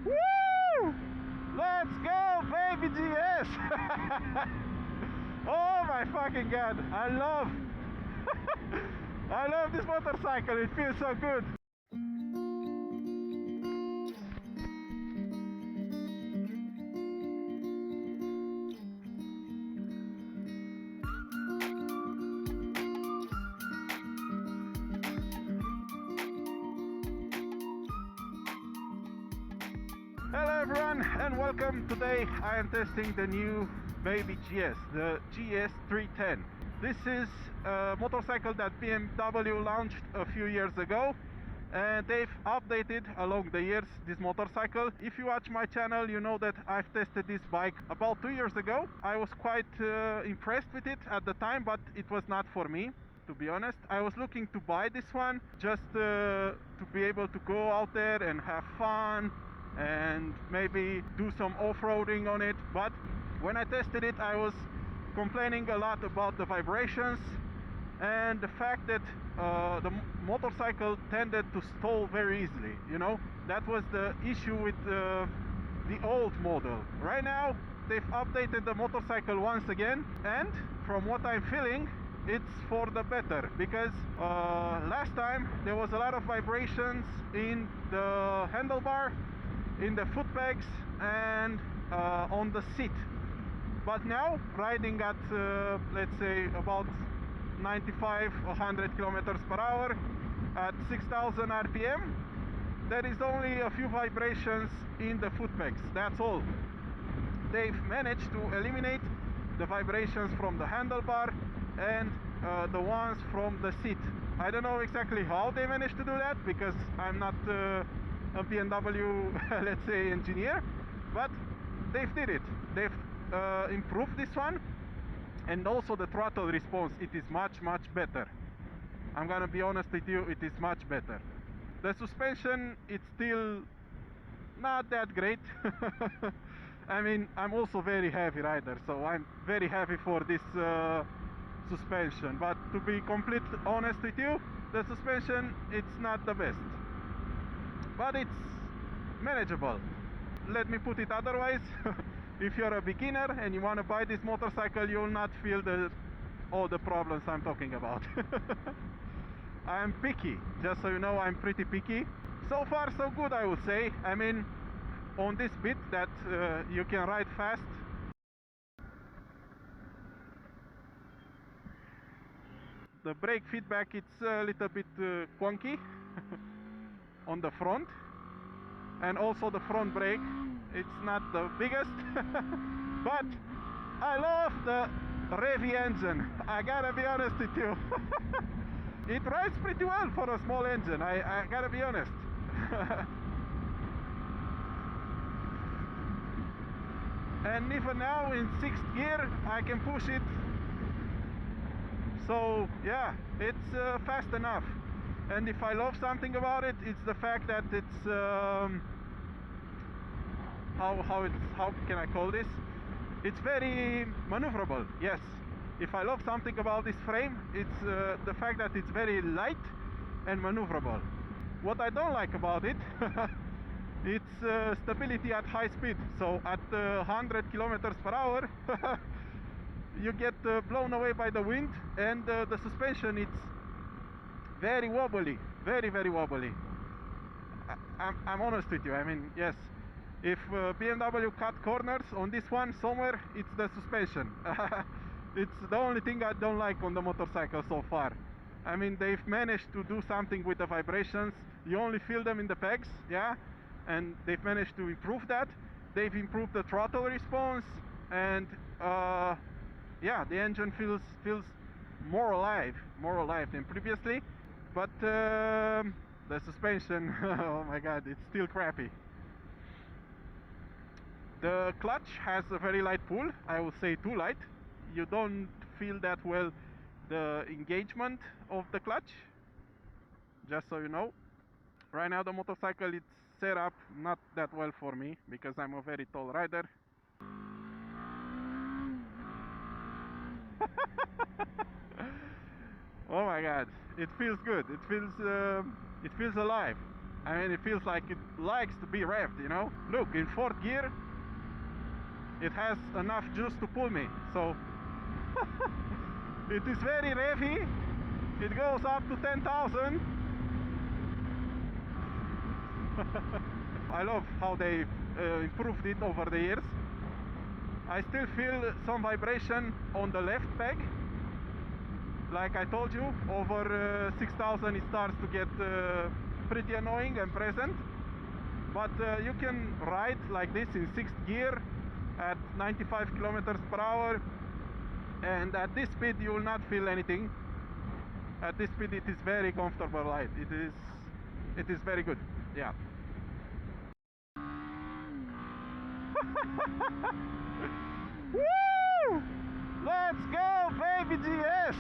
Woo! Let's go, baby GS! Oh my fucking god, I love this motorcycle, it feels so good. Hello everyone and welcome. Today I am testing the new baby GS, the GS310. This is a motorcycle that BMW launched a few years ago, and they've updated along the years this motorcycle. If you watch my channel, you know that I've tested this bike about 2 years ago. I was quite impressed with it at the time, but it was not for me, to be honest. I was looking to buy this one just to be able to go out there and have fun and maybe do some off-roading on it. But when I tested it, I was complaining a lot about the vibrations and the fact that the motorcycle tended to stall very easily. You know, that was the issue with the old model. Right now they've updated the motorcycle once again, and from what I'm feeling, it's for the better, because last time there was a lot of vibrations in the handlebar, in the foot pegs, and on the seat. But now, riding at let's say about 95-100 kilometers per hour at 6,000 RPM, there is only a few vibrations in the foot pegs, that's all. They've managed to eliminate the vibrations from the handlebar and the ones from the seat. I don't know exactly how they managed to do that, because I'm not a BMW let's say engineer, but they've did it. They've improved this one, and also the throttle response, it is much better. I'm gonna be honest with you, it is much better. The suspension, it's still not that great. I mean, I'm also very heavy rider, so I'm very heavy for this suspension, but to be completely honest with you, the suspension, it's not the best, but it's manageable. Let me put it otherwise. If you're a beginner and you want to buy this motorcycle, you will not feel all the problems I'm talking about. I'm picky, just so you know, I'm pretty picky. So far so good, I would say. I mean, on this bit that you can ride fast. The brake feedback, it's a little bit quonky on the front, and also the front brake, it's not the biggest. But I love the Revy engine, I gotta be honest with you. It rides pretty well for a small engine, I gotta be honest. And even now in 6th gear I can push it. So yeah, it's fast enough. And if I love something about it, it's the fact that it's how can I call this? It's very maneuverable. Yes. If I love something about this frame, it's the fact that it's very light and maneuverable. What I don't like about it, it's stability at high speed. So at 100 kilometers per hour, you get blown away by the wind, and the suspension, it's very wobbly, very wobbly. I'm honest with you. I mean, yes, if BMW cut corners on this one somewhere, it's the suspension. It's the only thing I don't like on the motorcycle so far. I mean, they've managed to do something with the vibrations. You only feel them in the pegs, yeah, and they've managed to improve that. They've improved the throttle response, and yeah, the engine feels more alive than previously. But the suspension, oh my god, it's still crappy. The clutch has a very light pull, I would say too light. You don't feel that well the engagement of the clutch, just so you know. Right now the motorcycle, it's set up not that well for me, because I'm a very tall rider. Oh my god, it feels good. It feels alive. I mean, it feels like it likes to be revved, you know. Look, in 4th gear, it has enough juice to pull me, so it is very revvy. It goes up to 10,000. I love how they improved it over the years. I still feel some vibration on the left peg. Like I told you, over 6,000 it starts to get pretty annoying and present. But you can ride like this in 6th gear at 95 kilometers per hour, and at this speed you will not feel anything. At this speed it is very comfortable ride. It is very good. Yeah. Woo! Let's go, baby GS!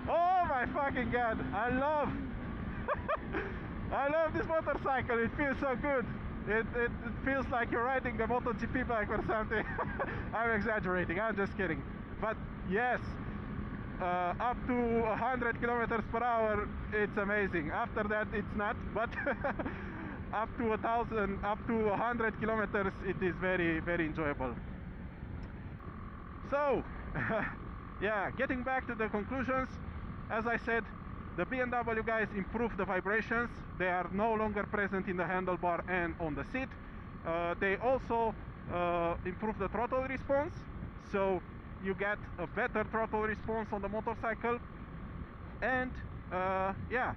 Oh my fucking god! I love this motorcycle. It feels so good. It feels like you're riding a MotoGP bike or something. I'm exaggerating. I'm just kidding. But yes, up to 100 kilometers per hour, it's amazing. After that, it's not. But up to 1,000, up to 100 kilometers, it is very, very enjoyable. So, yeah, getting back to the conclusions, as I said, the BMW guys improved the vibrations. They are no longer present in the handlebar and on the seat. They also improved the throttle response, so you get a better throttle response on the motorcycle. And yeah,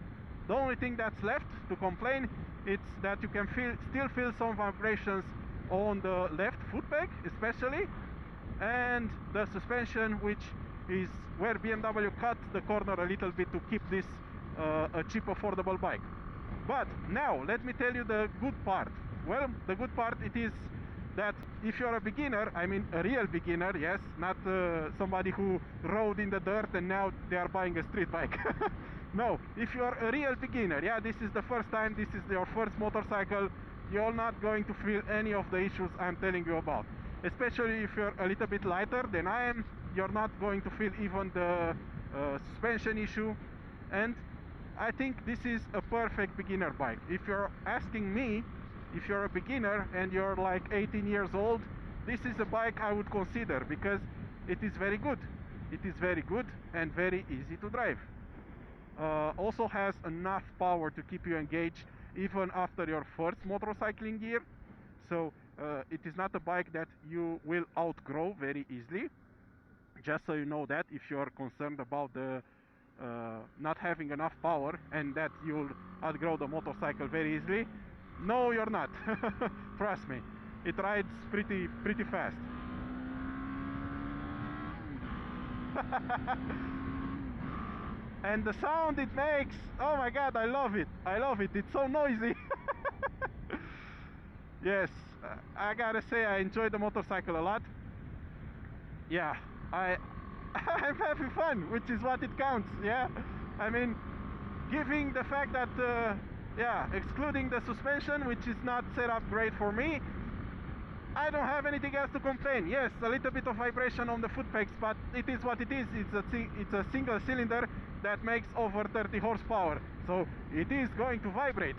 the only thing that's left to complain, it's that you can still feel some vibrations on the left foot peg especially, and the suspension, which is where BMW cut the corner a little bit to keep this a cheap, affordable bike. But now let me tell you the good part. Well, the good part it is that if you're a beginner, I mean a real beginner, yes, not somebody who rode in the dirt and now they are buying a street bike. No, if you're a real beginner, yeah, this is the first time, this is your first motorcycle, you're not going to feel any of the issues I'm telling you about. Especially if you're a little bit lighter than I am, you're not going to feel even the suspension issue. And I think this is a perfect beginner bike. If you're asking me, if you're a beginner and you're like 18 years old, this is a bike I would consider, because it is very good. It is very good and very easy to drive. Also has enough power to keep you engaged even after your first motorcycling year. So it is not a bike that you will outgrow very easily. Just so you know that, if you're concerned about the not having enough power and that you'll outgrow the motorcycle very easily, no, you're not. Trust me, it rides pretty fast. And the sound it makes, oh my god, I love it. I love it. It's so noisy. Yes, I gotta say I enjoy the motorcycle a lot. Yeah, I'm having fun, which is what it counts. Yeah, I mean, giving the fact that yeah, excluding the suspension, which is not set up great for me, I don't have anything else to complain. Yes, a little bit of vibration on the foot pegs, but it is what it is. It's a single cylinder that makes over 30 horsepower, so it is going to vibrate.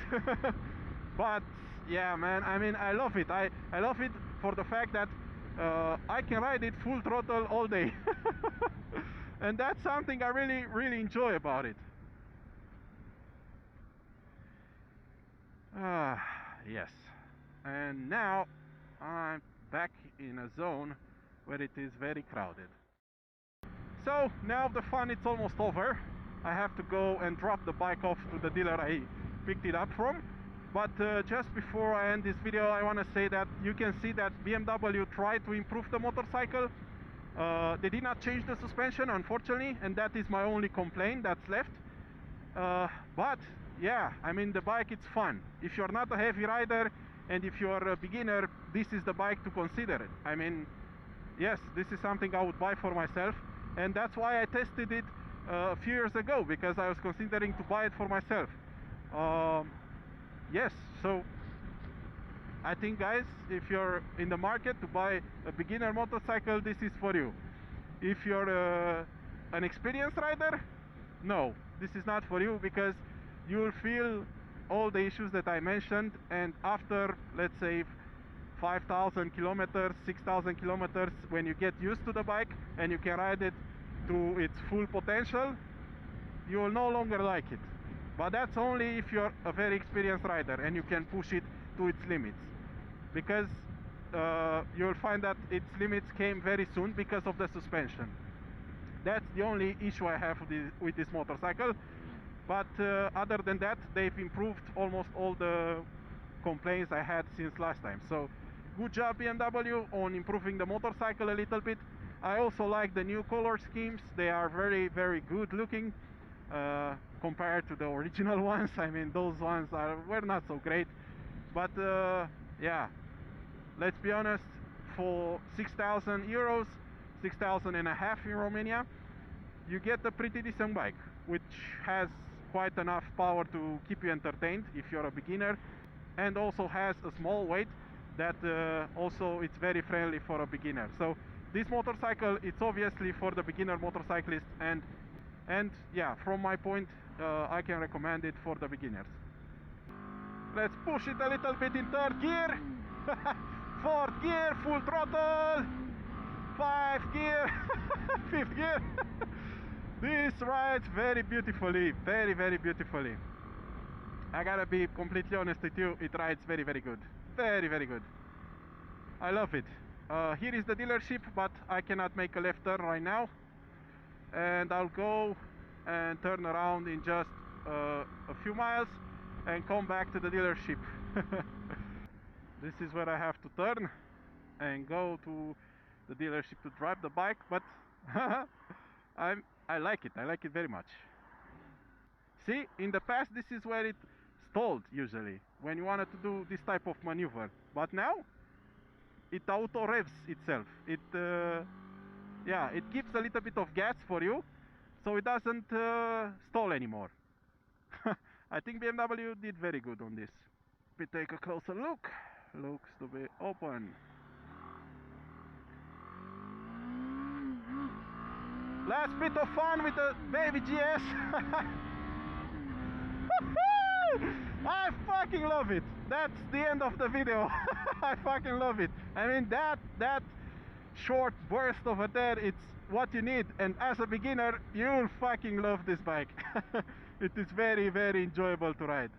But yeah, man, I mean, I love it. I love it for the fact that I can ride it full throttle all day. And that's something I really enjoy about it. Yes. And now I'm back in a zone where it is very crowded. So now the fun is almost over. I have to go and drop the bike off to the dealer I picked it up from. But just before I end this video, I want to say that you can see that BMW tried to improve the motorcycle. They did not change the suspension, unfortunately, and that is my only complaint that's left. But yeah, I mean, the bike, it's fun. If you're not a heavy rider and if you're a beginner, this is the bike to consider. I mean, yes, this is something I would buy for myself, and that's why I tested it a few years ago, because I was considering to buy it for myself. Yes, so I think, guys, if you're in the market to buy a beginner motorcycle, this is for you. If you're an experienced rider, no, this is not for you, because you'll feel all the issues that I mentioned, and after, let's say, 5,000 kilometers, 6,000 kilometers, when you get used to the bike and you can ride it to its full potential, you will no longer like it. But that's only if you're a very experienced rider and you can push it to its limits, because you'll find that its limits came very soon because of the suspension. That's the only issue I have with this motorcycle. But other than that, they've improved almost all the complaints I had since last time. So good job BMW on improving the motorcycle a little bit. I also like the new color schemes. They are very, very good looking compared to the original ones. I mean, those ones were not so great. But yeah, let's be honest, for 6,000 euros, 6,000 and a half in Romania, you get a pretty decent bike, which has quite enough power to keep you entertained if you're a beginner, and also has a small weight that also it's very friendly for a beginner. So this motorcycle, it's obviously for the beginner motorcyclist, and yeah, from my point, I can recommend it for the beginners. Let's push it a little bit in third gear. Fourth gear, full throttle. 5th gear, 5th gear. This rides very beautifully, very, very beautifully. I gotta be completely honest with you, it rides very, very good. Very, very good. I love it. Here is the dealership, but I cannot make a left turn right now. And I'll go and turn around in just a few miles and come back to the dealership. This is where I have to turn and go to the dealership to drive the bike, but I like it. I like it very much. See, in the past this is where it stalled usually when you wanted to do this type of maneuver, but now it auto revs itself. It yeah, it gives a little bit of gas for you, so it doesn't stall anymore. I think BMW did very good on this. We take a closer look. Looks to be open. Last bit of fun with the baby GS. I fucking love it. That's the end of the video. I fucking love it. I mean, that short burst over there, it's what you need. And as a beginner, you'll fucking love this bike. It is very, very enjoyable to ride.